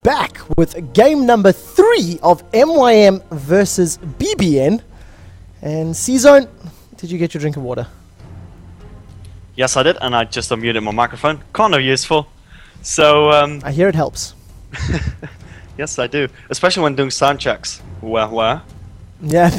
back with game number 3 of MYM versus BBN. And C-Zone, did you get your drink of water? Yes, I did, and I just unmuted my microphone. Kind of useful. So, I hear it helps. yes, I do. Especially when doing sound checks. Where? Yeah,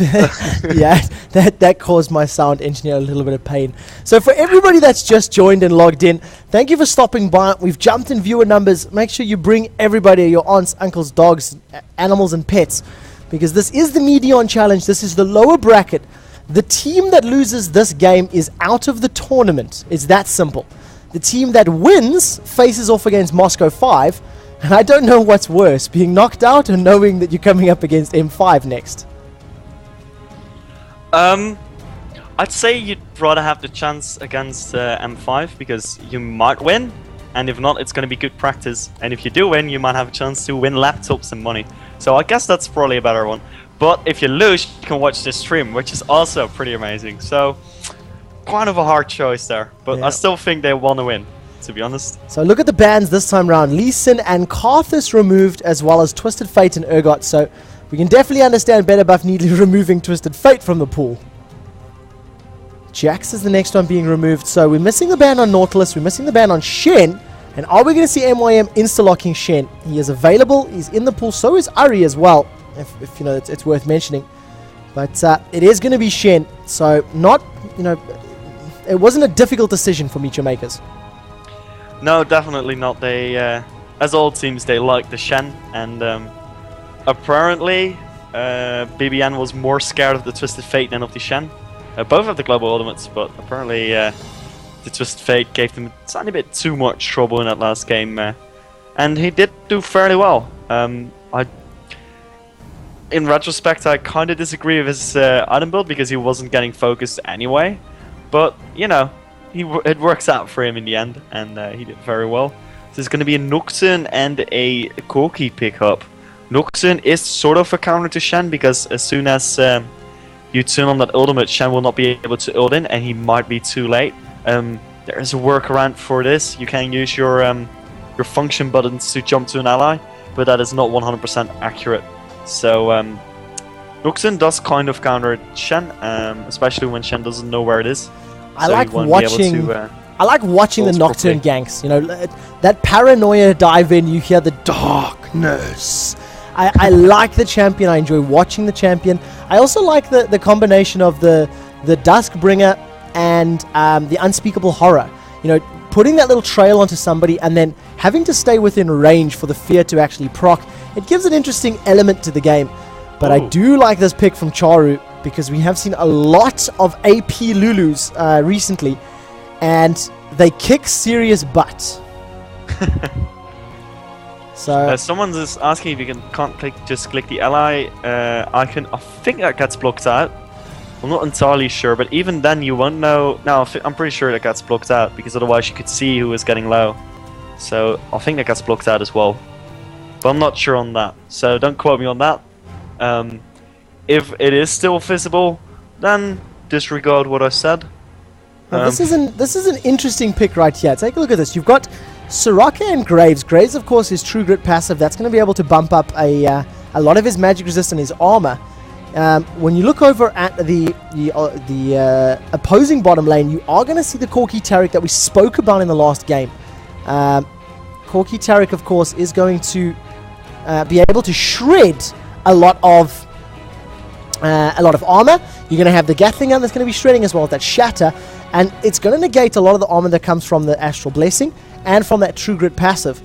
yeah, that caused my sound engineer a little bit of pain. So for everybody that's just joined and logged in, thank you for stopping by. We've jumped in viewer numbers. Make sure you bring everybody, your aunts, uncles, dogs, animals and pets, because this is the Medion challenge. This is the lower bracket. The team that loses this game is out of the tournament. It's that simple. The team that wins faces off against Moscow 5, and I don't know what's worse, being knocked out or knowing that you're coming up against M5 next. I'd say you'd rather have the chance against M5 because you might win, and if not, it's going to be good practice. And if you do win, you might have a chance to win laptops and money. So I guess that's probably a better one. But if you lose, you can watch the stream, which is also pretty amazing. So quite of a hard choice there, but yeah. I still think they want to win, to be honest. So look at the bans this time round. Lee Sin and Karthus removed, as well as Twisted Fate and Urgot. So we can definitely understand Better Buff Needly removing Twisted Fate from the pool. Jax is the next one being removed. So we're missing the ban on Nautilus. We're missing the ban on Shen. And are we going to see MYM insta-locking Shen? He is available. He's in the pool. So is Ari as well, if you know, it's worth mentioning. But it is going to be Shen. So not, you know, it wasn't a difficult decision for Meteor Makers. No, definitely not. They, as all teams, they like the Shen. And apparently, BBN was more scared of the Twisted Fate than of the Shen. Both have the global ultimates, but apparently the Twisted Fate gave them a tiny bit too much trouble in that last game. And he did do fairly well. In retrospect, I kind of disagree with his item build because he wasn't getting focused anyway. But, you know, it works out for him in the end, and he did very well. So there's going to be a Noxon and a Corki pickup. Noxon is sort of a counter to Shen because as soon as you turn on that ultimate, Shen will not be able to ult in, and he might be too late. There is a workaround for this. You can use your function buttons to jump to an ally, but that is not 100% accurate. So Noxon does kind of counter Shen, especially when Shen doesn't know where it is. I like watching the Nocturne ganks. You know, that paranoia dive in. You hear the darkness. I like the champion. I enjoy watching the champion. I also like the combination of the Duskbringer and the Unspeakable Horror. You know, putting that little trail onto somebody and then having to stay within range for the fear to actually proc. It gives an interesting element to the game. But I do like this pick from Charu because we have seen a lot of AP Lulus recently, and they kick serious butt. So someone is asking if you can't just click the ally icon. I think that gets blocked out. I'm not entirely sure, but even then you won't know. No, I'm pretty sure that gets blocked out because otherwise you could see who is getting low. So I think that gets blocked out as well, but I'm not sure on that. So don't quote me on that. If it is still visible, then disregard what I said. This is an interesting pick right here. Take a look at this. You've got Soraka and Graves. Graves, of course, is True Grit passive. That's going to be able to bump up a lot of his magic resist and his armor. When you look over at the opposing bottom lane, you are going to see the Corki Taric that we spoke about in the last game. Corki Taric, of course, is going to be able to shred a lot of armor. You're going to have the Gatling gun that's going to be shredding as well as that Shatter, and it's going to negate a lot of the armor that comes from the Astral Blessing and from that True Grit passive.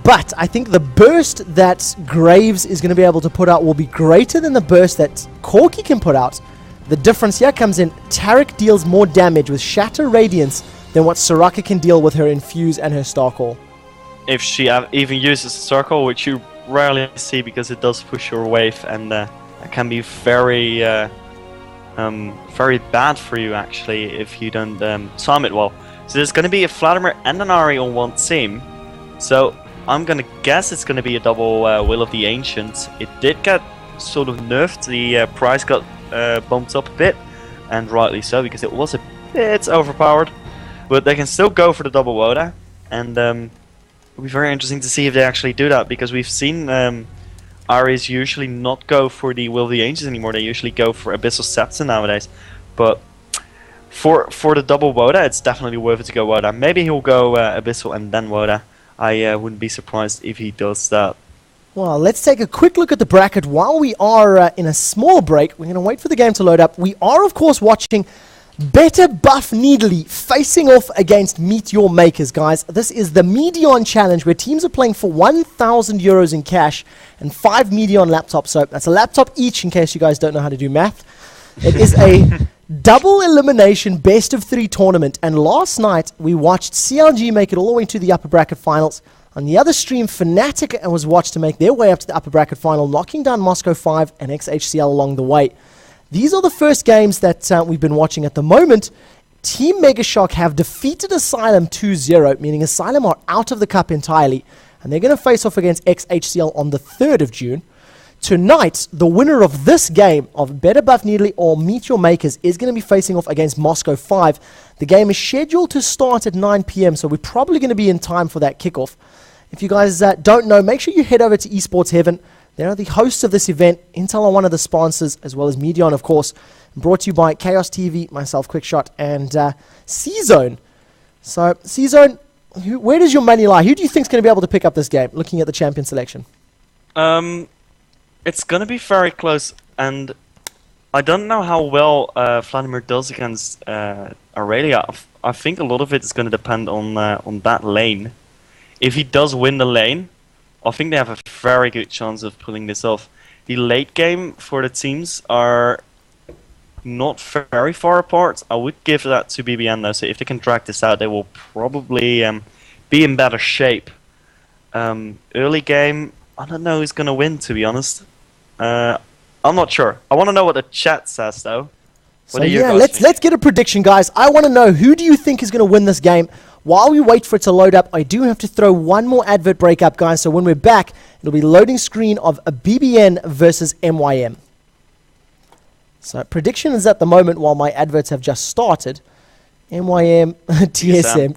But I think the burst that Graves is going to be able to put out will be greater than the burst that Corki can put out. The difference here comes in Taric deals more damage with Shatter Radiance than what Soraka can deal with her Infuse and her Starcall. If she even uses Starcall, which you rarely see because it does push your wave, and it can be very bad for you actually if you don't time it well. So there's going to be a Vladimir and an Ari on one team. So I'm going to guess it's going to be a double Will of the Ancients. It did get sort of nerfed. The price got bumped up a bit, and rightly so because it was a bit overpowered. But they can still go for the double Woda, and it'll be very interesting to see if they actually do that, because we've seen Ares usually not go for the Will of the Ancients anymore. They usually go for Abyssal Scepter nowadays. But for the double Woda, it's definitely worth it to go Woda. Maybe he'll go Abyssal and then Woda. I wouldn't be surprised if he does that. Well, let's take a quick look at the bracket. While we are in a small break, we're going to wait for the game to load up. We are, of course, watching Better Buff Needly facing off against Meet Your Makers, guys. This is the Medion challenge where teams are playing for 1,000 euros in cash and 5 Medion laptops. So that's a laptop each, in case you guys don't know how to do math. It is a double elimination best of 3 tournament. And last night, we watched CLG make it all the way to the upper bracket finals. On the other stream, Fnatic was watched to make their way up to the upper bracket final, knocking down Moscow 5 and XHCL along the way. These are the first games that we've been watching at the moment. Team Megashock have defeated Asylum 2-0, meaning Asylum are out of the cup entirely, and they're going to face off against XHCL on the 3rd of June. Tonight, the winner of this game of Better Buff Needly or Meet Your Makers is going to be facing off against Moscow 5. The game is scheduled to start at 9 p.m, so we're probably going to be in time for that kickoff. If you guys don't know, make sure you head over to Esports Heaven. They are the hosts of this event. Intel are one of the sponsors, as well as Medion, of course. Brought to you by Chaos TV, myself, Quickshot, and C-Zone. So, C-Zone, where does your money lie? Who do you think is going to be able to pick up this game, looking at the champion selection? It's going to be very close, and I don't know how well Vladimir does against Aurelia. I think a lot of it is going to depend on that lane. If he does win the lane, I think they have a very good chance of pulling this off. The late game for the teams are not very far apart. I would give that to BBN though, so if they can drag this out, they will probably be in better shape. Early game, I don't know who's going to win, to be honest. I'm not sure. I want to know what the chat says though. So yeah, let's get a prediction, guys. I want to know, who do you think is going to win this game? While we wait for it to load up, I do have to throw one more advert break up, guys. So when we're back, it'll be loading screen of a BBN versus MYM. So prediction is at the moment, while my adverts have just started. MYM, TSM.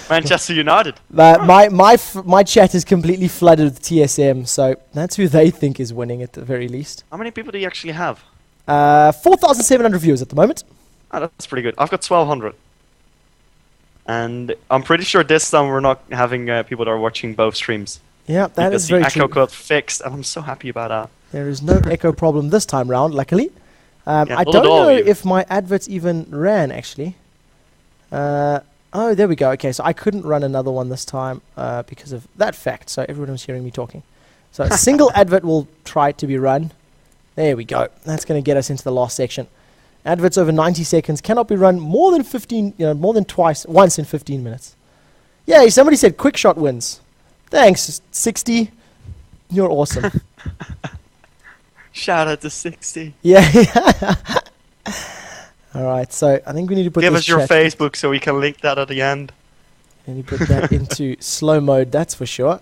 Manchester United. My chat is completely flooded with TSM, so that's who they think is winning at the very least. How many people do you actually have? 4,700 viewers at the moment. Oh, that's pretty good. I've got 1,200. And I'm pretty sure this time we're not having people that are watching both streams. Yeah, that is very true. Because the echo got fixed, and I'm so happy about that. There is no echo problem this time round, luckily. I don't know if my adverts even ran, actually. Oh, there we go. Okay, so I couldn't run another one this time because of that fact. So everyone was hearing me talking. So a single advert will try to be run. There we go. That's going to get us into the last section. Adverts over 90 seconds cannot be run more than once in 15 minutes. Yeah, somebody said Quickshot wins. Thanks, 60. You're awesome. Shout out to 60. Yeah. All right, so I think we need to put Give us your Facebook so we can link that at the end. And you put that into slow mode, that's for sure.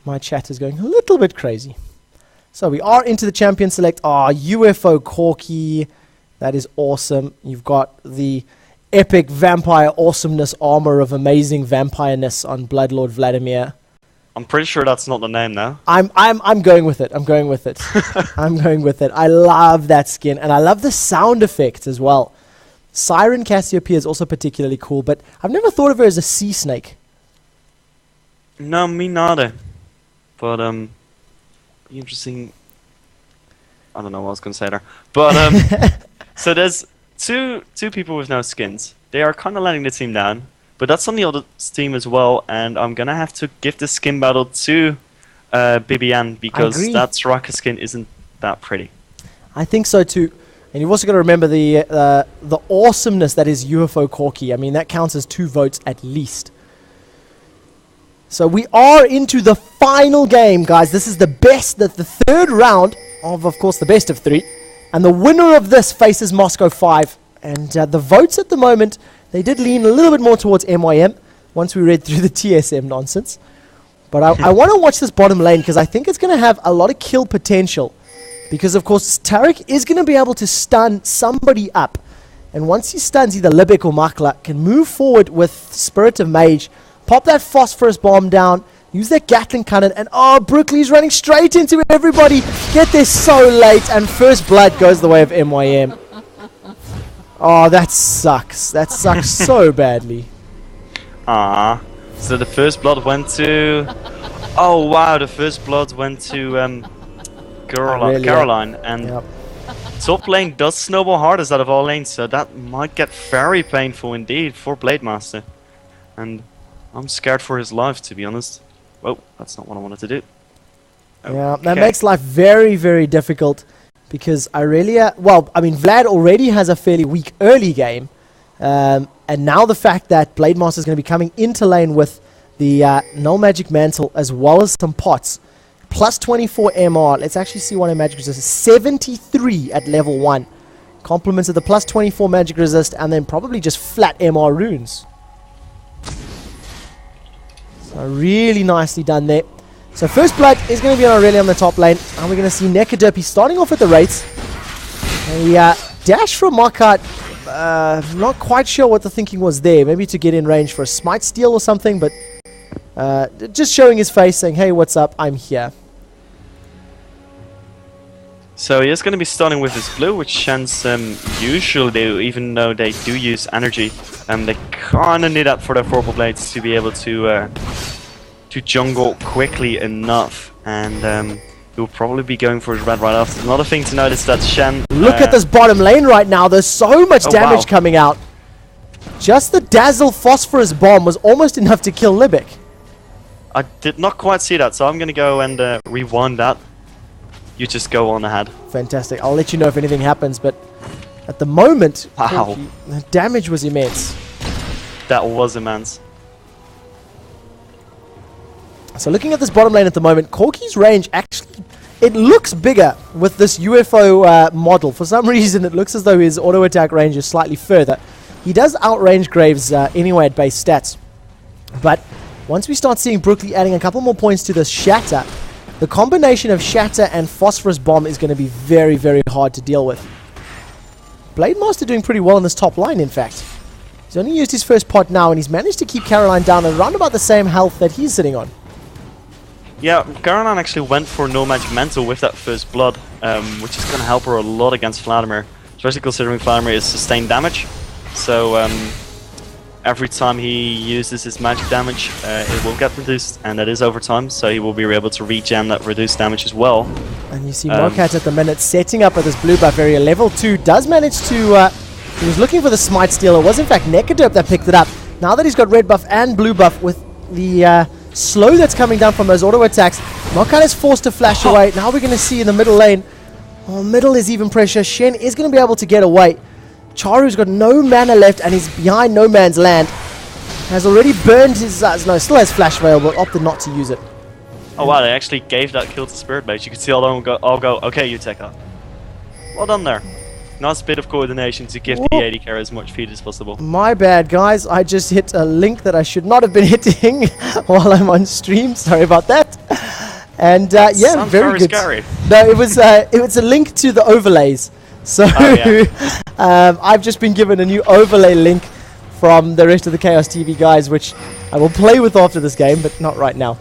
My chat is going a little bit crazy. So we are into the champion select. UFO Corky. That is awesome. You've got the epic vampire awesomeness armor of amazing vampireness on Bloodlord Vladimir. I'm pretty sure that's not the name now. I'm going with it. I'm going with it. I'm going with it. I love that skin, and I love the sound effects as well. Siren Cassiopeia is also particularly cool, but I've never thought of her as a sea snake. No, me neither. But interesting. I don't know what I was going to say there. But so there's two people with no skins. They are kind of letting the team down. But that's on the other team as well, and I'm going to have to give the skin battle to BBN because that Soraka skin isn't that pretty. I think so too. And you've also got to remember the awesomeness that is UFO Corky. I mean, that counts as 2 votes at least. So we are into the final game, guys. This is the third round of course, the best of 3. And the winner of this faces Moscow 5. And the votes at the moment, they did lean a little bit more towards MYM once we read through the TSM nonsense. But I want to watch this bottom lane because I think it's going to have a lot of kill potential. Because, of course, Tarek is going to be able to stun somebody up. And once he stuns either Libek or Makla, can move forward with Spirit of Mage, Pop that phosphorus bomb down. Use that Gatling cannon. And oh, Brooklyn's running straight into everybody. Get there so late. And first blood goes the way of MYM. Oh, that sucks. That sucks so badly. Ah. So the first blood went to... Oh, wow. The first blood went to Caroline. And top lane does snowball hardest out of all lanes. So that might get very painful indeed for Blademaster. And I'm scared for his life, to be honest. Whoa, that's not what I wanted to do. Yeah, that makes life very, very difficult. Because Irelia, well, I mean, Vlad already has a fairly weak early game. And now the fact that Blademaster is going to be coming into lane with the Null Magic Mantle as well as some pots. Plus 24 MR. Let's actually see what a magic resist is. 73 at level 1. Compliments of the plus 24 magic resist and then probably just flat MR runes. So really nicely done there. So first blood is going to be on Aurelia on the top lane. And we're going to see Nekadurp. He's starting off at the rates. A dash from Markart. Not quite sure what the thinking was there. Maybe to get in range for a smite steal or something. But just showing his face saying, hey, what's up? I'm here. So he is going to be starting with his blue, which Shans usually do, even though they do use energy. They kind of need that for their purple blades to be able to jungle quickly enough. And he'll probably be going for his red right after. Another thing to notice that Shen... Look at this bottom lane right now. There's so much damage coming out. Just the Dazzle Phosphorus Bomb was almost enough to kill Libic. I did not quite see that, so I'm going to go and rewind that. You just go on ahead. Fantastic. I'll let you know if anything happens, but at the moment, wow, the damage was immense. That was immense. So looking at this bottom lane at the moment, Corki's range actually, it looks bigger with this UFO model. For some reason, it looks as though his auto attack range is slightly further. He does outrange Graves anyway at base stats. But once we start seeing Brooklyn adding a couple more points to this Shatter, the combination of Shatter and Phosphorus Bomb is going to be very, very hard to deal with. Blademaster doing pretty well in this top line, in fact. He's only used his first pot now, and he's managed to keep Caroline down around about the same health that he's sitting on. Yeah, Caroline actually went for no magic mantle with that first blood, which is going to help her a lot against Vladimir, especially considering Vladimir is sustained damage. So every time he uses his magic damage, it will get reduced, and that is over time, so he will be able to regen that reduced damage as well. And you see Mokat at the minute setting up with this blue buff area. Level 2 does manage to... he was looking for the smite steal. It was in fact Nekadurp that picked it up. Now that he's got red buff and blue buff with the slow that's coming down from those auto attacks, Mokat is forced to flash away. Now we're going to see in the middle lane. Oh, middle is even pressure. Shen is going to be able to get away. Charu's got no mana left and he's behind no man's land. Has already burned his... no, still has Flash Veil, but opted not to use it. Oh wow, they actually gave that kill to Spirit Mage. You can see all of them go, okay, you take that. Well done there. Nice bit of coordination to give the AD carry as much feed as possible. My bad, guys. I just hit a link that I should not have been hitting while I'm on stream. Sorry about that. And yeah, very good. Scary. No, it was a link to the overlays. So I've just been given a new overlay link from the rest of the Chaos TV guys, which I will play with after this game, but not right now.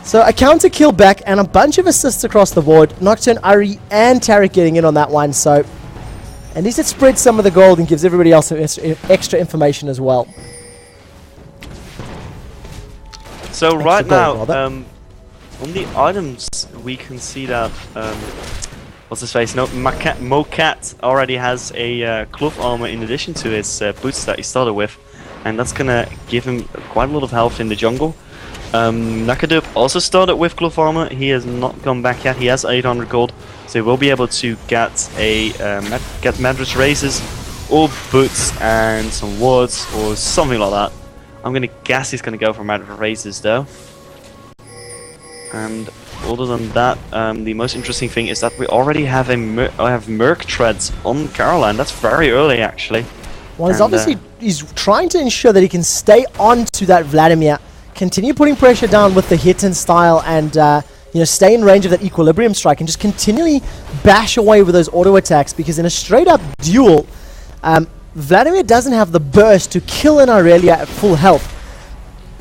So a counter kill back and a bunch of assists across the board. Nocturne, Ari, and Tariq getting in on that one. So at least it spreads some of the gold and gives everybody else some extra information as well. So right now, on the items, we can see that what's his face? No, Mokat already has a cloth armor in addition to his boots that he started with, and that's gonna give him quite a lot of health in the jungle. Nekadurp also started with cloth armor. He has not gone back yet. He has 800 gold, so he will be able to get get mattress raises or boots and some wards or something like that. I'm gonna guess he's gonna go for mattress raises though. And other than that, the most interesting thing is that we already have Merc Treads on Caroline. That's very early, actually. Well, he's obviously he's trying to ensure that he can stay on to that Vladimir, continue putting pressure down with the hit and style, and you know, stay in range of that equilibrium strike, and just continually bash away with those auto attacks. Because in a straight-up duel, Vladimir doesn't have the burst to kill an Aurelia at full health.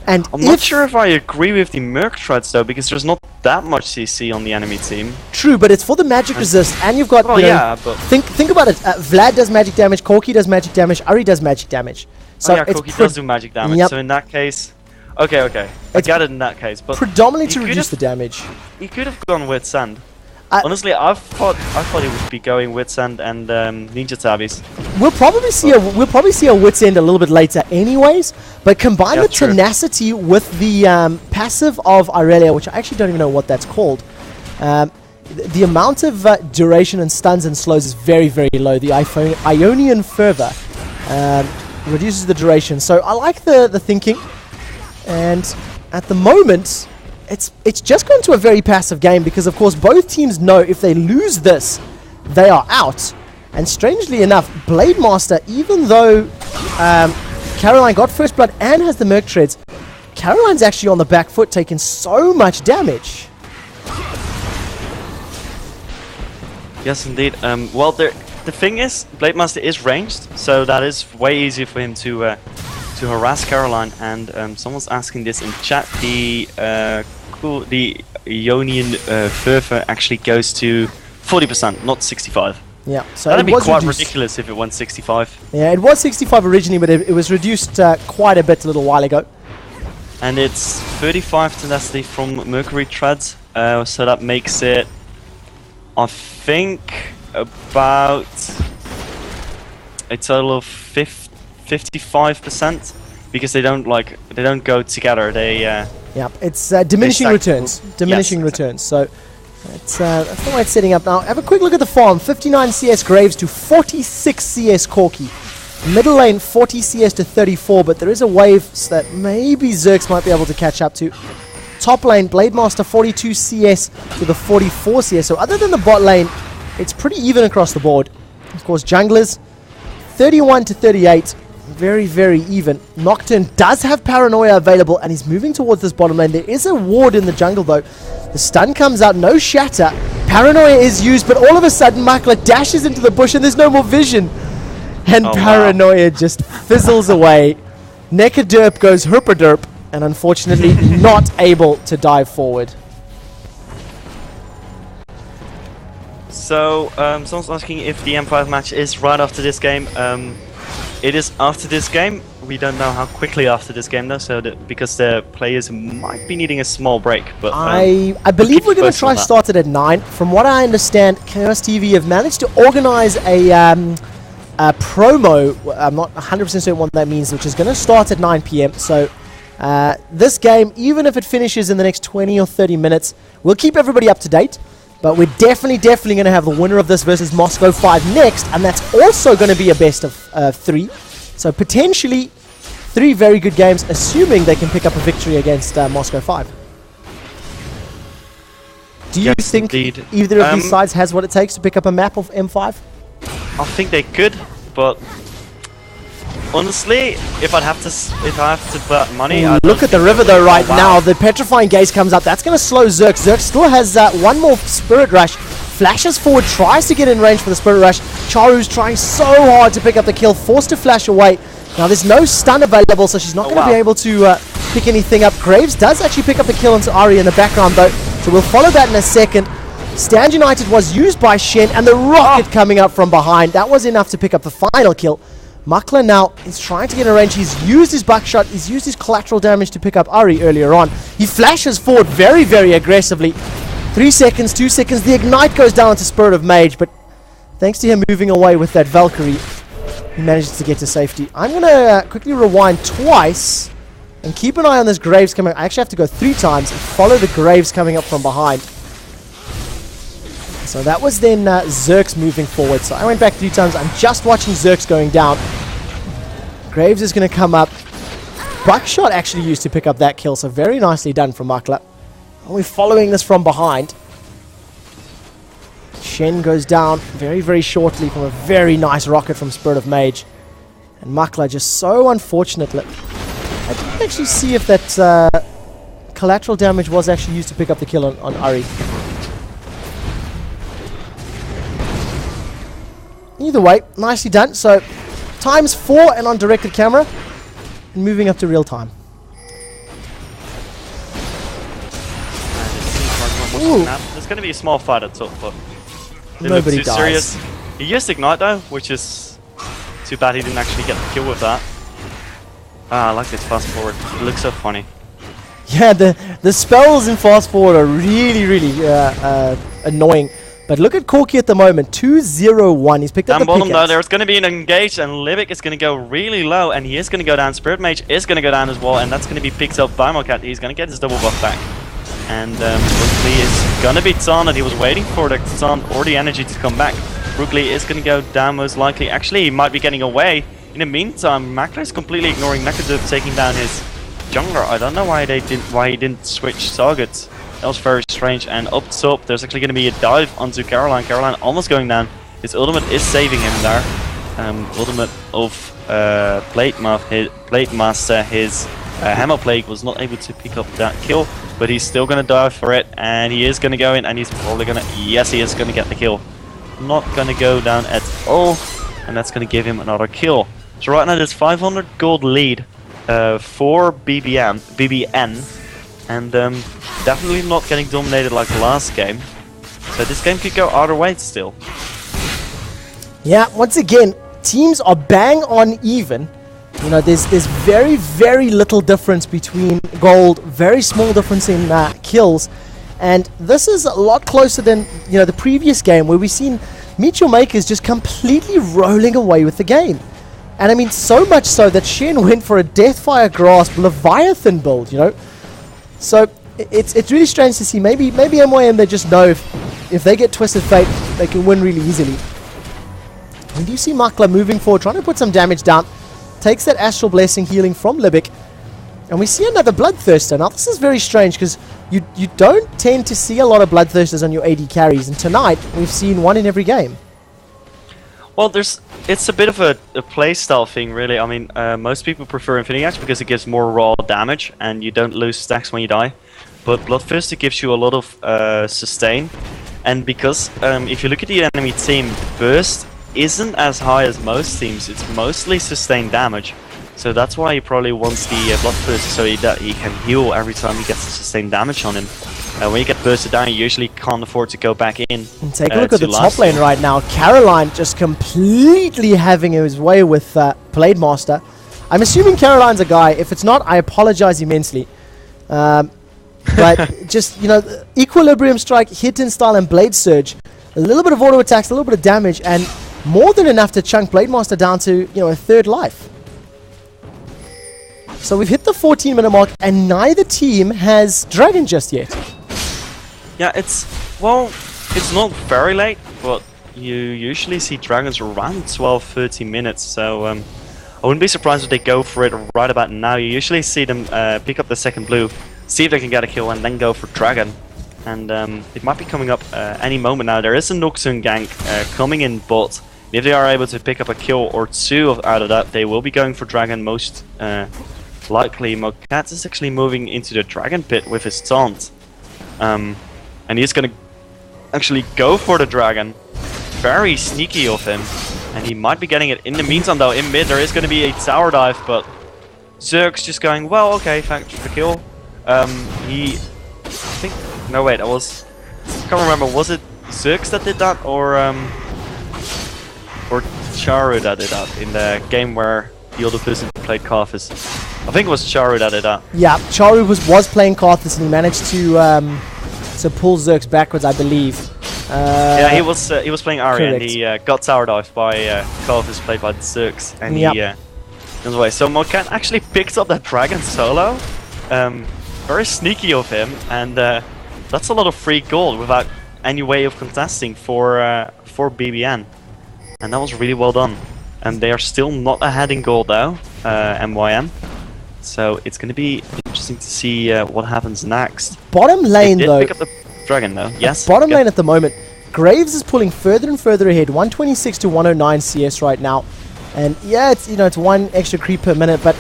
And I'm not sure if I agree with the Merc Treads though, because there's not that much CC on the enemy team. True, but it's for the magic resist, and you've got. Oh yeah, but think about it. Vlad does magic damage, Corki does magic damage, Ari does magic damage. So yeah, Corki does do magic damage. Yep. So in that case, okay, I get it in that case. But predominantly to reduce the damage. He could have gone with Sand. Honestly, I thought he would be going Wits End and Ninja Tabbies. We'll probably see a Wits End a little bit later, anyways. But combine the tenacity with the passive of Irelia, which I actually don't even know what that's called. The amount of duration and stuns and slows is very, very low. The Ionian Fervor reduces the duration, so I like the thinking. And at the moment, it's just gone to a very passive game because, of course, both teams know if they lose this, they are out. And strangely enough, Blade Master, even though Caroline got first blood and has the Merc Treads, Caroline's actually on the back foot, taking so much damage. Yes, indeed. Well, the thing is, Blade Master is ranged, so that is way easier for him to harass Caroline. And someone's asking this in chat. The Ionian Fervor actually goes to 40%, not 65. Yeah, so that'd be quite ridiculous if it went 65. Yeah, it was 65 originally, but it was reduced quite a bit a little while ago. And it's 35 tenacity from Mercury Treads, so that makes it, I think, about a total of 55%, because they don't go together. They yeah, it's diminishing returns. Diminishing returns. So that's the way it's setting up now. Have a quick look at the farm. 59 CS Graves to 46 CS Corki. Middle lane 40 CS to 34, but there is a wave that maybe Zerx might be able to catch up to. Top lane, Blade Master 42 CS to the 44 CS. So other than the bot lane, it's pretty even across the board. Of course, junglers 31 to 38. Very, very even. Nocturne does have Paranoia available, and he's moving towards this bottom lane. There is a ward in the jungle, though. The stun comes out, no shatter. Paranoia is used, but all of a sudden, Makla dashes into the bush, and there's no more vision. And Paranoia just fizzles away. Neckaderp goes herpaderp, and unfortunately not able to dive forward. So, someone's asking if the M5 match is right after this game. It is after this game. We don't know how quickly after this game though, so because the players might be needing a small break. But I believe we're going to try start it at 9. From what I understand, Chaos TV have managed to organize a promo. I'm not 100% certain what that means, which is going to start at 9 PM. So this game, even if it finishes in the next 20 or 30 minutes, we'll keep everybody up to date. But we're definitely going to have the winner of this versus Moscow 5 next, and that's also going to be a best of 3. So potentially 3 very good games, assuming they can pick up a victory against Moscow 5. Do you think either of these sides has what it takes to pick up a map of M5? I think they could, but honestly, if I have to put money, look at the river though right now. The petrifying gaze comes up. That's going to slow Zerx. Zerx still has one more Spirit Rush. Flashes forward, tries to get in range for the Spirit Rush. Charu's trying so hard to pick up the kill, forced to flash away. Now there's no stun available, so she's not going to be able to pick anything up. Graves does actually pick up the kill onto Ari in the background though, so we'll follow that in a second. Stand United was used by Shen, and the rocket coming up from behind. That was enough to pick up the final kill. Makla now is trying to get in range. He's used his buckshot. He's used his collateral damage to pick up Ari earlier on. He flashes forward very, very aggressively. 3 seconds, 2 seconds. The ignite goes down to Spirit of Mage, but thanks to him moving away with that Valkyrie, he manages to get to safety. I'm going to quickly rewind twice and keep an eye on this Graves coming. I actually have to go 3 times and follow the Graves coming up from behind. So that was then Zerx moving forward. So I went back 3 times. I'm just watching Zerx going down. Graves is going to come up. Buckshot actually used to pick up that kill. So very nicely done from Makla. And we're following this from behind. Shen goes down very, very shortly from a very nice rocket from Spirit of Mage. And Makla just so unfortunately. I didn't actually see if that collateral damage was actually used to pick up the kill on Ari. Either way, nicely done. So, ×4 and on directed camera. And moving up to real time. There's going to be a small fight at top, but nobody dies. Serious. He used Ignite though, which is too bad he didn't actually get the kill with that. I like this fast forward. It looks so funny. Yeah, the spells in fast forward are really, really annoying. But look at Corki at the moment, 2-0-1. He's picked up the bottom though, there's going to be an engage, and Libic is going to go really low, and he is going to go down. Spirit Mage is going to go down as well, and that's going to be picked up by Mokat. He's going to get his double buff back. And Brookley is going to be taunted. He was waiting for the taunt or the energy to come back. Brookley is going to go down most likely. Actually, he might be getting away. In the meantime, Makler is completely ignoring Nakadub, taking down his jungler. I don't know why he didn't switch targets. That was very strange. And up top, there's actually going to be a dive onto Caroline. Caroline almost going down. His ultimate is saving him there. Ultimate of Plate Master. His Hammer Plague was not able to pick up that kill, but he's still going to dive for it. And he is going to go in, and he's probably going to... Yes, he is going to get the kill. Not going to go down at all. And that's going to give him another kill. So right now, there's 500 gold lead for BBN. And definitely not getting dominated like the last game. So this game could go either way still. Yeah, once again, teams are bang on even. You know, there's very, very little difference between gold, very small difference in kills. And this is a lot closer than, you know, the previous game where we've seen Meet Your Makers just completely rolling away with the game. And I mean, so much so that Shen went for a Deathfire Grasp Leviathan build, you know. So it's really strange to see. Maybe MYM, they just know if they get Twisted Fate, they can win really easily. And do you see Makla moving forward, trying to put some damage down, takes that Astral Blessing healing from Libic, and we see another Bloodthirster. Now this is very strange because you don't tend to see a lot of Bloodthirsters on your AD carries, and tonight we've seen one in every game. Well, it's a bit of a playstyle thing, really. I mean, most people prefer Infinity Axe because it gives more raw damage and you don't lose stacks when you die. But Bloodthirster gives you a lot of sustain, and because if you look at the enemy team, burst isn't as high as most teams. It's mostly sustained damage, so that's why he probably wants the Bloodthirster, so he can heal every time he gets the sustained damage on him. When you get bursted down, you usually can't afford to go back in. And take a look at the top lane right now. Caroline just completely having his way with Blade Master. I'm assuming Caroline's a guy. If it's not, I apologize immensely. But just, you know, Equilibrium Strike, Hit and Style, and Blade Surge. A little bit of auto attacks, a little bit of damage, and more than enough to chunk Blade Master down to, you know, a third life. So we've hit the 14-minute mark, and neither team has Dragon just yet. Yeah, it's not very late, but you usually see dragons around 12-13 minutes, so I wouldn't be surprised if they go for it right about now. You usually see them pick up the second blue, see if they can get a kill, and then go for dragon. And it might be coming up any moment now. There is a Noxun gank coming in bot. If they are able to pick up a kill or two out of that, they will be going for dragon most likely. Mokat is actually moving into the dragon pit with his taunt. And he's gonna actually go for the dragon. Very sneaky of him. And he might be getting it. In the meantime though, in mid there is gonna be a tower dive, but Zerg's just going, well, okay, thanks for the kill. No wait, I can't remember, was it Zergs that did that or Charu that did that in the game where the other person played Karthus? I think it was Charu that did that. Yeah, Charu was playing Karthus and he managed to pull Zergs backwards, I believe. Yeah, he was playing Ari and he got tower dived by Karthus, played by Zergs, and he goes away. So Mokat actually picks up that dragon solo. Very sneaky of him, and that's a lot of free gold without any way of contesting for BBN, and that was really well done. And they are still not ahead in gold though, MYM. So it's going to be interesting to see what happens next. Bottom lane though. Pick up the dragon though. Yes. Bottom lane at the moment. Graves is pulling further and further ahead. 126 to 109 CS right now, and yeah, it's one extra creep per minute, but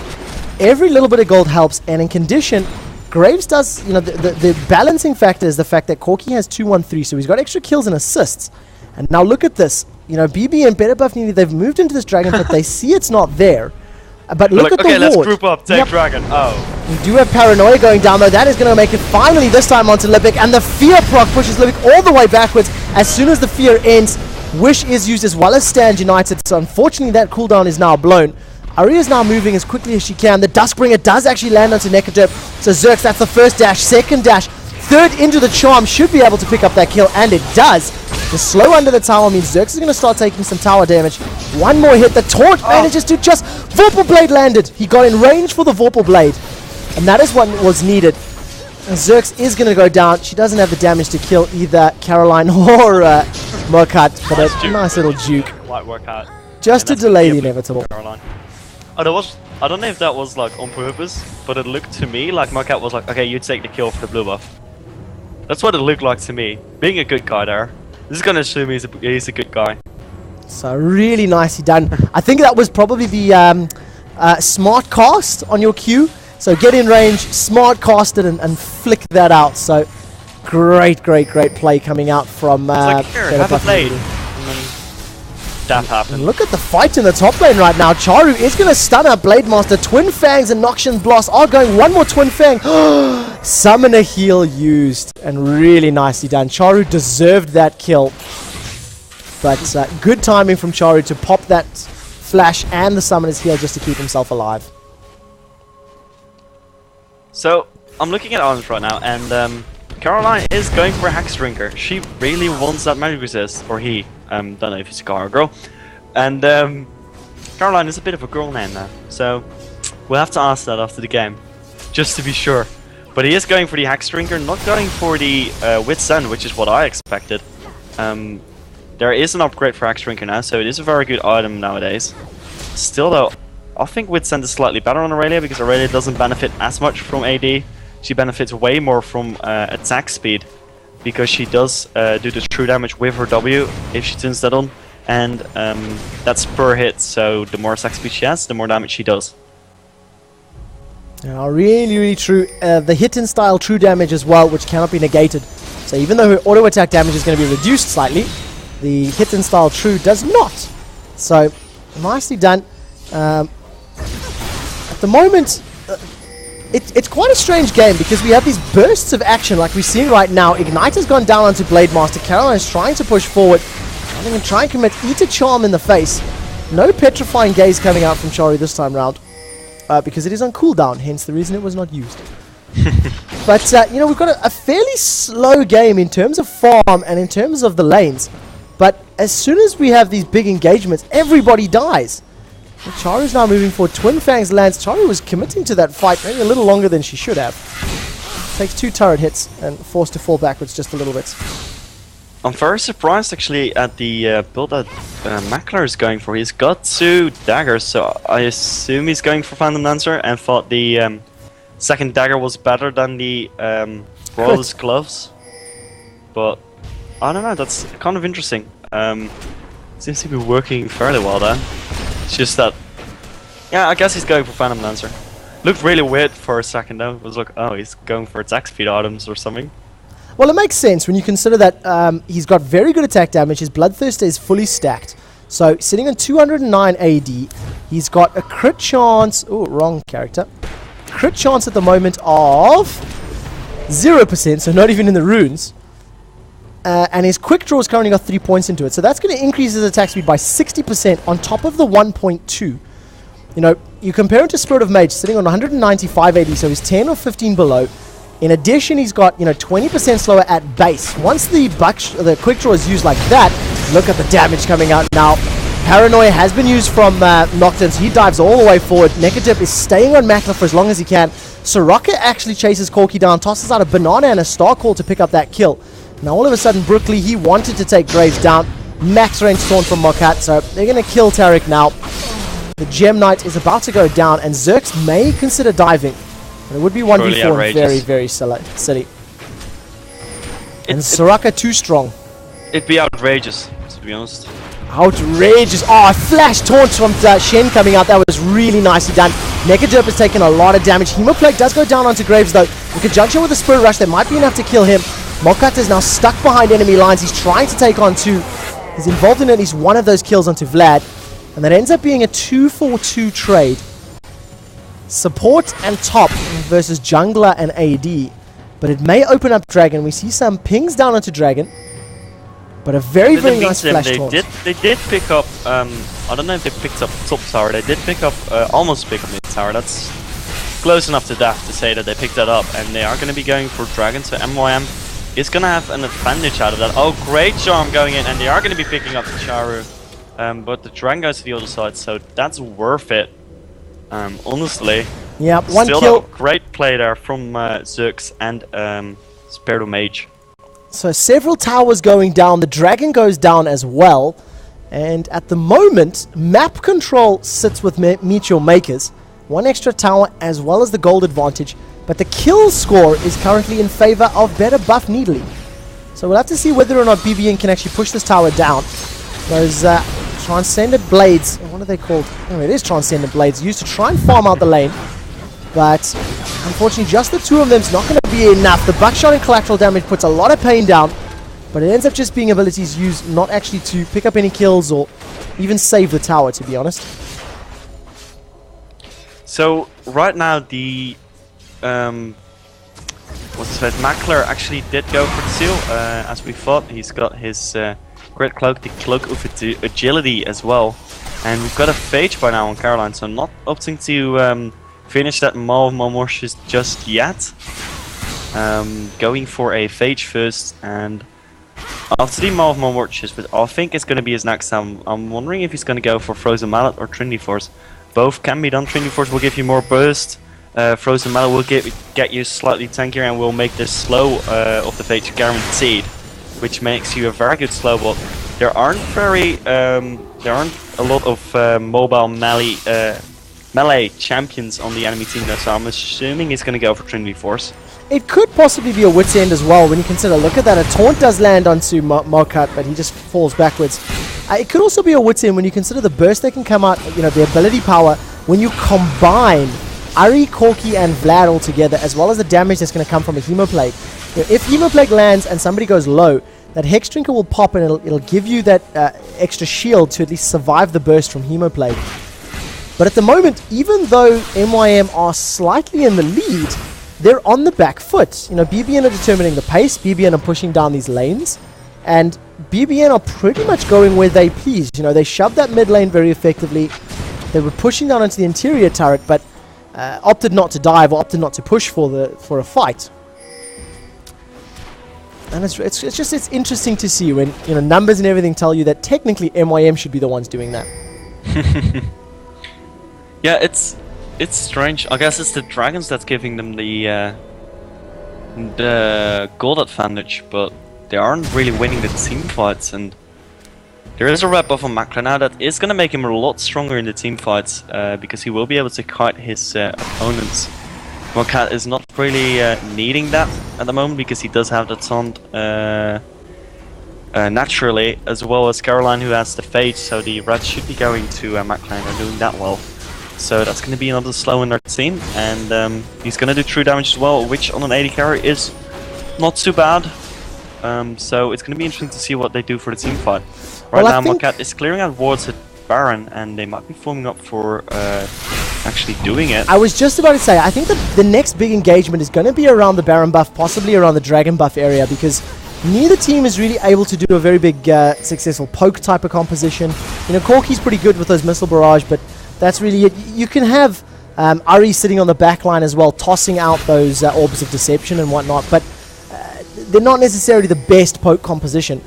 every little bit of gold helps. And in condition, Graves does, the balancing factor is the fact that Corki has 2-1-3, so he's got extra kills and assists. And now look at this. BBN better buff nearly. They've moved into this dragon pit. They see it's not there. But look at the okay, ward. let's group up, take Dragon. Oh. We do have Paranoia going down though. That is going to make it finally this time onto Lipic. And the Fear proc pushes Lipic all the way backwards. As soon as the Fear ends, Wish is used as well as Stand United. So unfortunately that cooldown is now blown. Aria is now moving as quickly as she can. The Duskbringer does actually land onto Nekadip. So Zerx, that's the first dash. Second dash. Third into the Charm. Should be able to pick up that kill. And it does. The slow under the tower means Zerx is going to start taking some tower damage. One more hit. The taunt manages to just... Vorpal Blade landed. He got in range for the Vorpal Blade. And that is what was needed. And Zerx is going to go down. She doesn't have the damage to kill either Caroline or Mokat. But a nice little juke. Light workout. Just to delay the inevitable. Caroline. Oh, there was... I don't know if that was like on purpose, but it looked to me like Mokat was like, okay, you take the kill for the blue buff. That's what it looked like to me. Being a good guy there. This is going to assume he's a good guy. So really nicely done. I think that was probably the smart cast on your Q. So get in range, smart cast it, and flick that out. So great play coming out from... it's like, here, have a blade. That happened. And look at the fight in the top lane right now. Charu is going to stun up Blade Master. Twin Fangs and Noxian Blast are going. One more Twin Fang. Summoner heal used. And really nicely done. Charu deserved that kill. But good timing from Charu to pop that flash and the Summoner's heal just to keep himself alive. So, I'm looking at Orange right now, and Caroline is going for Hex Drinker. She really wants that magic resist, or he. Don't know if it's a guy or a girl. And Caroline is a bit of a girl name now, so we'll have to ask that after the game, just to be sure. But he is going for the Hex Drinker, not going for the Wit's End, which is what I expected. There is an upgrade for Hex Drinker now, so it is a very good item nowadays. Still though, I think Wit's End is slightly better on Aurelia, because Aurelia doesn't benefit as much from AD. She benefits way more from attack speed, because she does do the true damage with her W if she turns that on, and that's per hit, so the more attack speed she has, the more damage she does. Now, really true. The hit and style true damage as well, which cannot be negated. So even though her auto attack damage is going to be reduced slightly, the hit and style true does not. So nicely done. At the moment, it's quite a strange game because we have these bursts of action like we're seeing right now. Ignite has gone down onto Blade Master. Caroline is trying to push forward. I think try and commit Eat a Charm in the face. No Petrifying Gaze coming out from Charu this time round. Because it is on cooldown, hence the reason it was not used. But, you know, we've got a fairly slow game in terms of farm and in terms of the lanes. But as soon as we have these big engagements, everybody dies. And Charu's now moving forward. Twin Fangs lands. Charu was committing to that fight maybe a little longer than she should have. Takes 2 turret hits and forced to fall backwards just a little bit. I'm very surprised actually at the build that Mackler is going for. He's got 2 daggers, so I assume he's going for Phantom Dancer, and thought the second dagger was better than the Royal's gloves. But I don't know, that's kind of interesting. Seems to be working fairly well then. It's just that, yeah, I guess he's going for Phantom Dancer. Looked really weird for a second though. It was like, oh, he's going for attack speed items or something. Well, it makes sense when you consider that he's got very good attack damage. His Bloodthirster is fully stacked. So, sitting on 209 AD, he's got a crit chance... Oh, wrong character. Crit chance at the moment of 0%, so not even in the runes. And his quick draw has currently got 3 points into it. So that's going to increase his attack speed by 60% on top of the 1.2. You know, you compare him to Spirit of Mage, sitting on 195 AD, so he's 10 or 15 below. In addition, he's got, 20% slower at base. Once the quick draw is used like that, look at the damage coming out now. Paranoia has been used from Nocturne, so he dives all the way forward. Nekadip is staying on Mackler for as long as he can. Soraka actually chases Corki down, tosses out a banana and a star call to pick up that kill. Now all of a sudden, Brookley, he wanted to take Graves down. Max range taunt from Mokat, so they're going to kill Tariq now. The Gem Knight is about to go down, and Zerx may consider diving. It would be 1v4 and very, very silly. And Soraka too strong. It'd be outrageous, to be honest. Outrageous. Oh, a flash taunt from Shen coming out. That was really nicely done. Nekadip has taken a lot of damage. Hemoplague does go down onto Graves though. In conjunction with the Spirit Rush, that might be enough to kill him. Mokat is now stuck behind enemy lines. He's trying to take on 2. He's involved in at least one of those kills onto Vlad. And that ends up being a 2-for-2 trade. support and top versus jungler and AD. But it may open up Dragon. We see some pings down onto Dragon. But a very nice flash taunt. They did pick up, I don't know if they picked up top tower. They did pick up, almost pick up mid tower. That's close enough to that to say that they picked that up. And they are going to be going for Dragon. So MYM is going to have an advantage out of that. Oh, great charm going in. And they are going to be picking up the Charu. But the Dragon goes to the other side. So that's worth it. Honestly. Yeah, one Still kill. Great play there from Zux and Spirital Mage. So several towers going down. The Dragon goes down as well. And at the moment, map control sits with Meteor Makers. One extra tower as well as the gold advantage. But the kill score is currently in favor of better buff Needly. So we'll have to see whether or not BBN can actually push this tower down. Those Transcendent Blades, what are they called? Oh, it is Transcendent Blades, used to try and farm out the lane. But unfortunately, just the two of them is not going to be enough. The buckshot and collateral damage puts a lot of pain down. But it ends up just being abilities used not actually to pick up any kills or even save the tower, to be honest. So right now the Mackler actually did go for the seal, as we thought. He's got his great cloak, the cloak of agility as well, and we've got a Phage by now on Caroline, so not opting to finish that Maw of Malmortius just yet. Going for a Phage first, and after the Maw of Malmortius, but I think it's going to be his next time. I'm wondering if he's going to go for Frozen Mallet or Trinity Force. Both can be done. Trinity Force will give you more burst. Frozen Mallet will get you slightly tankier and will make the slow of the Phage guaranteed, which makes you a very good slow bot. There aren't a lot of mobile melee champions on the enemy team though, so I'm assuming he's going to go for Trinity Force. It could possibly be a wit's end as well when you consider, look at that, a taunt does land onto Mokat, but he just falls backwards. It could also be a wit's end when you consider the burst that can come out, you know, the ability power, when you combine Ari, Corki and Vlad all together, as well as the damage that's going to come from a Hemoplague. You know, if Hemoplague lands and somebody goes low, that Hex Drinker will pop and it'll give you that extra shield to at least survive the burst from Hemoplague. But at the moment, even though MYM are slightly in the lead, they're on the back foot. You know, BBN are determining the pace, BBN are pushing down these lanes, and BBN are pretty much going where they please. You know, they shoved that mid lane very effectively. They were pushing down into the interior turret, but opted not to dive or opted not to push for a fight. And it's interesting to see when, you know, numbers and everything tell you that technically MYM should be the ones doing that. Yeah, it's strange. I guess it's the dragons that's giving them the gold advantage, but they aren't really winning the team fights. And there is a red buff on Mackler now that is going to make him a lot stronger in the team fights, because he will be able to kite his opponents. Mokat is not really needing that at the moment because he does have the taunt naturally, as well as Caroline, who has the Phage, so the reds should be going to Mackler and they're doing that well. So that's going to be another slow in their team, and he's going to do true damage as well, which on an 80 carry is not too bad. So it's going to be interesting to see what they do for the team fight. Right now, Mokat is clearing out wards at Baron, and they might be forming up for actually doing it. I was just about to say, I think that the next big engagement is going to be around the Baron buff, possibly around the Dragon buff area, because neither team is really able to do a very big successful poke type of composition. You know, Corki's pretty good with those missile barrage, but that's really it. You can have Ari sitting on the back line as well, tossing out those orbs of deception and whatnot, but they're not necessarily the best poke composition.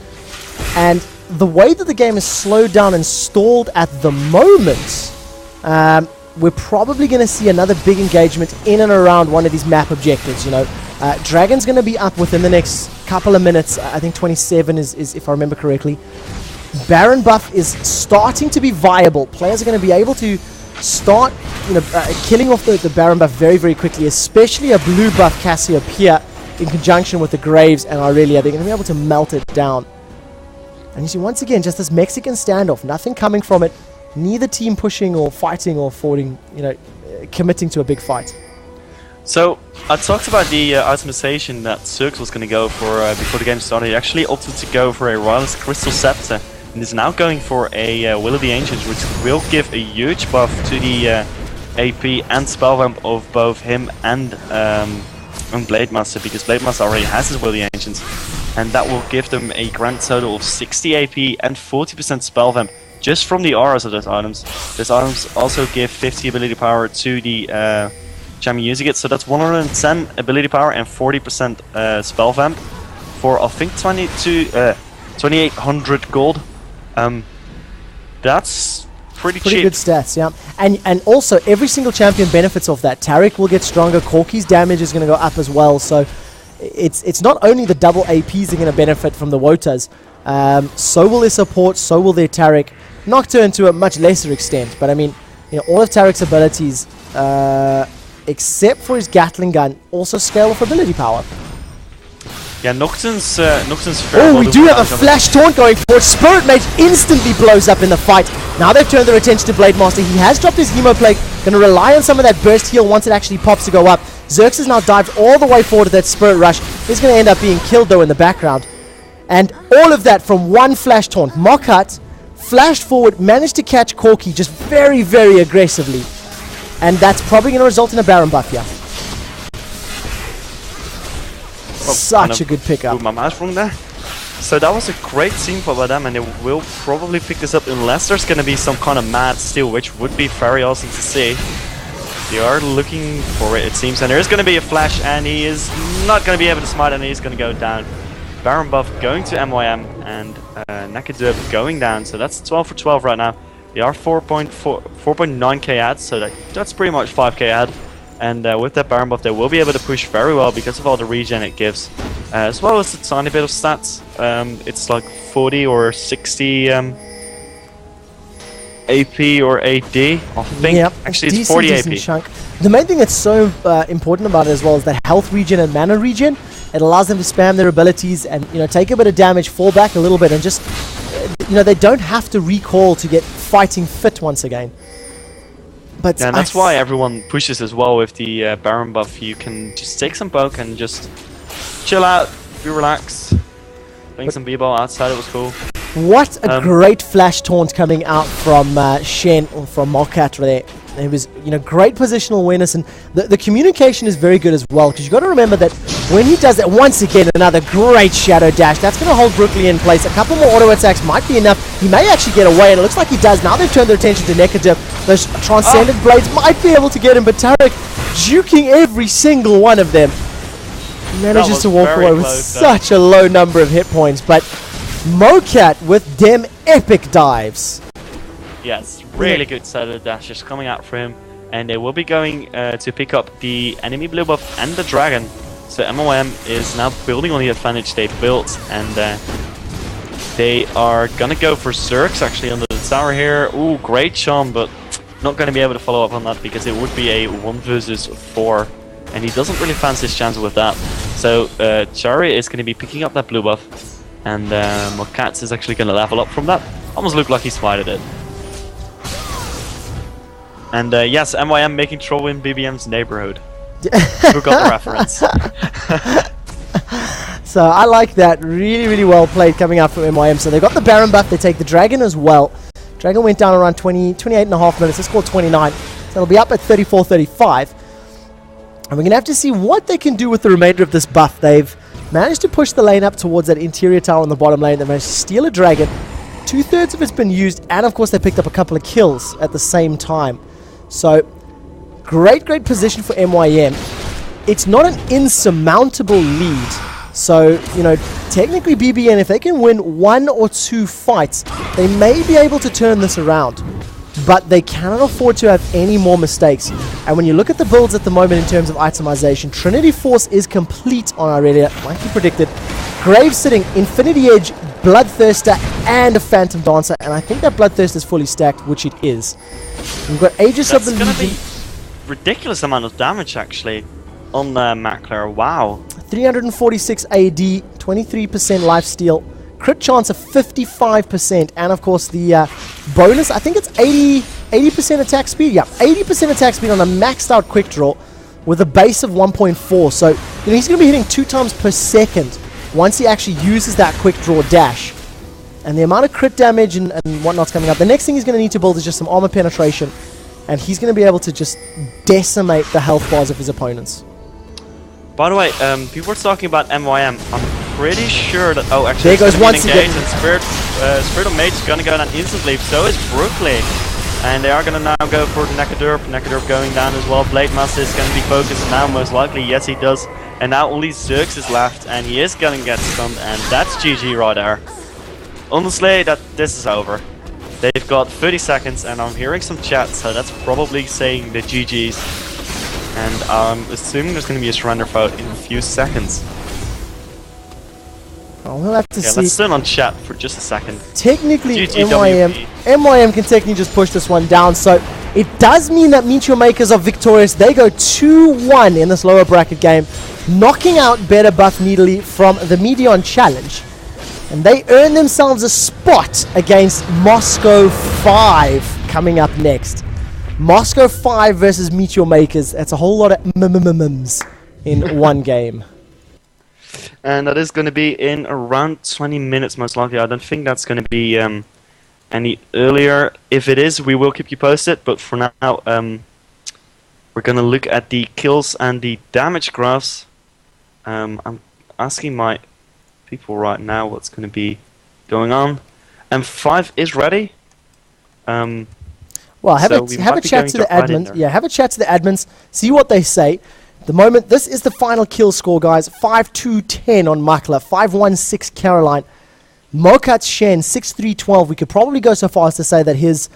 And the way that the game is slowed down and stalled at the moment, we're probably going to see another big engagement in and around one of these map objectives. You know, Dragon's going to be up within the next couple of minutes. I think 27 is if I remember correctly. Baron buff is starting to be viable. Players are going to be able to start, you know, killing off the Baron buff very, very quickly, especially a blue buff Cassiopeia in conjunction with the Graves and Aurelia. They're going to be able to melt it down. And you see, once again, just this Mexican standoff, nothing coming from it, neither team pushing or fighting or forwarding, you know, committing to a big fight. So, I talked about the itemization that Zerx was going to go for before the game started. He actually opted to go for a Wireless Crystal Scepter, and is now going for a Will of the Ancients, which will give a huge buff to the AP and Spellvamp of both him and Blademaster, because Blademaster already has his Will the Ancients, and that will give them a grand total of 60 AP and 40% Spellvamp just from the auras of those items. Those items also give 50 ability power to the champion using it, so that's 110 ability power and 40% Spellvamp for I think 2,800 gold. That's pretty cheap. Good stats, yeah. And also every single champion benefits off that. Taric will get stronger. Corki's damage is going to go up as well. So it's not only the double APs that are going to benefit from the Wotas. So will their support. So will their Taric. Nocturne to a much lesser extent. But I mean, all of Taric's abilities, except for his Gatling gun, also scale off ability power. Yeah, Nocturne's we do have a flash taunt going forward. Spirit Mage instantly blows up in the fight. Now they've turned their attention to Blademaster. He has dropped his Hemoplague. Going to rely on some of that burst heal once it actually pops to go up. Xerxes has now dived all the way forward to that Spirit Rush. He's going to end up being killed though in the background. And all of that from one flash taunt. Mockhut flashed forward, managed to catch Corki just very, very aggressively. And that's probably going to result in a Baron buff, yeah. Such a good pickup. My mouse from there. So that was a great team for them, and they will probably pick this up unless there's going to be some kind of mad steal, which would be very awesome to see. They are looking for it, it seems, and there is going to be a flash, and he is not going to be able to smite, and he's going to go down. Baron buff going to MYM, and Nakadub going down, so that's 12 for 12 right now. They are 4.9k ads, so that's pretty much 5k ad. And with that Baron buff, they will be able to push very well because of all the regen it gives, as well as a tiny bit of stats. It's like 40 or 60 AP or AD, I think. Yep, actually, it's 40 AP. Chunk. The main thing that's so important about it as well is that health regen and mana regen. It allows them to spam their abilities and take a bit of damage, fall back a little bit, and just they don't have to recall to get fighting fit once again. But yeah, and that's why everyone pushes as well with the Baron buff. You can just take some poke and just chill out, be relaxed, playing some b-ball outside. It was cool. What a great flash taunt coming out from Shen, or from Mockat there. It was, great positional awareness, and the communication is very good as well, because you've got to remember that when he does that, once again, another great shadow dash, that's going to hold Brooklyn in place. A couple more auto attacks might be enough. He may actually get away, and it looks like he does. Now they've turned their attention to Nekadip. Those Transcendent Blades might be able to get him, but Taric juking every single one of them. Manages to walk away with such a low number of hit points, but Mocat with them epic dives. Yes, really good set of dashes coming out for him, and they will be going to pick up the enemy blue buff and the dragon. So MOM is now building on the advantage they built, and they are gonna go for Zerx actually under the tower here. Ooh, great charm, but not gonna be able to follow up on that because it would be a 1 versus 4, and he doesn't really fancy his chance with that. So Chari is gonna be picking up that blue buff, and Mokats is actually gonna level up from that. Almost looked like he smited it. And yes, MYM making trouble in BBM's neighborhood. Who got the reference? So I like that. Really, really well played coming out from MYM. So they got the Baron buff. They take the Dragon as well. Dragon went down around 28.5 minutes. They scored 29. So it'll be up at 34-35. And we're going to have to see what they can do with the remainder of this buff. They've managed to push the lane up towards that interior tower in the bottom lane. They managed to steal a Dragon. 2/3 of it's been used. And of course they picked up a couple of kills at the same time. So great position for MYM. It's not an insurmountable lead. So, technically BBN, if they can win 1 or 2 fights, they may be able to turn this around. But they cannot afford to have any more mistakes. And when you look at the builds at the moment in terms of itemization, Trinity Force is complete on Aurelia, like you predicted. Grave sitting, Infinity Edge, Bloodthirster, and a Phantom Dancer. And I think that Bloodthirster is fully stacked, which it is. We've got Aegis of the Legion. That's going to be ridiculous amount of damage, actually, on Mackler. Wow. 346 AD, 23% lifesteal, crit chance of 55%, and of course the bonus, I think it's 80% attack speed. Yeah, 80% attack speed on a maxed out quick draw with a base of 1.4. So, he's going to be hitting 2 times per second once he actually uses that quick draw dash. And the amount of crit damage and whatnot's coming up. The next thing he's going to need to build is just some armor penetration. and he's going to be able to just decimate the health bars of his opponents. By the way, people were talking about MYM. I'm pretty sure that... Oh, actually, there goes once again. And Spirit of Mage is going to go down instantly. So is Brooklyn. And they are going to now go for the Nekadurp. Nekadurp going down as well. Blade Master is going to be focused now, most likely. Yes, he does. And now only Zerx is left, and he is going to get stunned. And that's GG right there. Honestly, this is over. They've got 30 seconds, and I'm hearing some chat, so that's probably saying the GG's. And I'm assuming there's going to be a surrender vote in a few seconds. Oh, we'll have to see. Let's sit on chat for just a second. Technically, MYM can technically just push this one down, so it does mean that Meteor Makers are victorious. They go 2-1 in this lower bracket game, knocking out Better Buff Needly from the Medion Challenge. And they earn themselves a spot against Moscow 5 coming up next. Moscow 5 versus Meteor Makers. That's a whole lot of MMMs in one game. And that is going to be in around 20 minutes, most likely. I don't think that's going to be any earlier. If it is, we will keep you posted. But for now, we're going to look at the kills and the damage graphs. I'm asking my people right now what's going to be going on. M5 is ready. Well, have a chat to the admins. Yeah, have a chat to the admins. See what they say. The moment, this is the final kill score, guys. 5-2-10 on Makla, 5-1-6 Caroline. Mokat Shen, 6-3-12. We could probably go so far as to say that his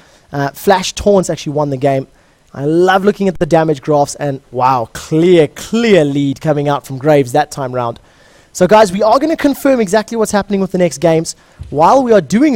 Flash Taunts actually won the game. I love looking at the damage graphs, and wow, clear lead coming out from Graves that time round. So guys, we are going to confirm exactly what's happening with the next games. While we are doing